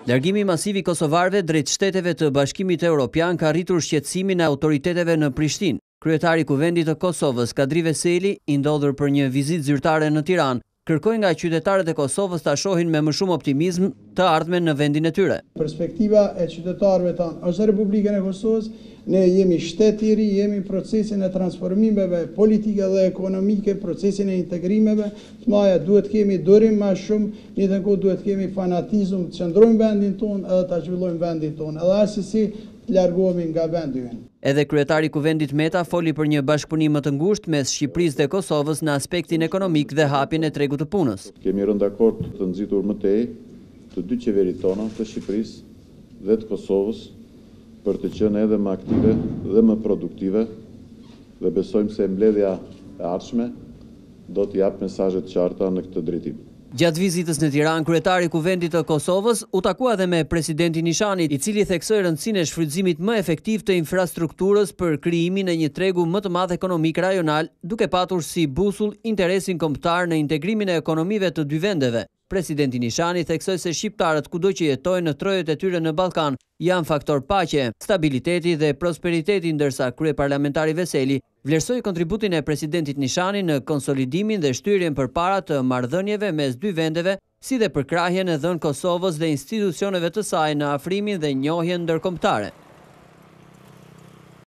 Largimi masiv i kosovarëve drejt shteteve të Bashkimit Evropian ka rritur shqetësimin e autoriteteve në Prishtinë. Kryetari i Kuvendit të Kosovës, Kadri Veseli, i ndodhur për një vizitë zyrtare në Tiranë, kërkoi nga qytetarët e Kosovës ta shohin me më shumë optimizm të ardhmen në vendin e tyre. Perspektiva e qytetarëve tanë është Republikën e Kosovës, ne jemi shtet i ri, jemi në procesin e transformimeve politike dhe ekonomike, procesin e integrimeve, të maja duhet kemi durim ma shumë, një të kohë duhet kemi fanatizm, të qëndrojmë vendin tonë edhe të zhvillojmë vendin tonë, edhe asisi të largohemi nga vendi ynë. Edhe kryetari i Kuvendit Meta foli për një bashkëpunim më të ngushtë mes Shqipërisë dhe Kosovës në aspektin ekonomik dhe hapjen e tregut të punës. Kemi rënë dakord të nxitur më tej të dy qeverit tona, të Shqipërisë dhe të Kosovës, për të qenë edhe më aktive dhe më produktive, dhe besojmë se mbledhja e ardhshme do të jap mesazhe të qarta në këtë drejtim. Gjatë vizitës në Tiranë, kryetari i Kuvendit të Kosovës u takua edhe me presidentin Ishani, i cili theksoi rëndësinë e shfrytëzimit më efektiv të infrastrukturës për krijimin e një tregu më të madh ekonomik rajonal, duke patur si busull interesin kombëtar në integrimin e ekonomive të dy vendeve. Presidenti Ishani theksoi se shqiptarët kudo që jetojnë në trojet e tyre në Ballkan janë faktor paqe, stabiliteti dhe prosperiteti, ndërsa kryeparlamentari Veseli vlerësoi kontributin e presidentit Ishani në konsolidimin dhe shtyrjen përpara të marrëdhënieve mes dy vendeve, si dhe përkrahjen e dhënë Kosovës dhe institucioneve të saj në afrimin dhe njohjen ndërkombëtare.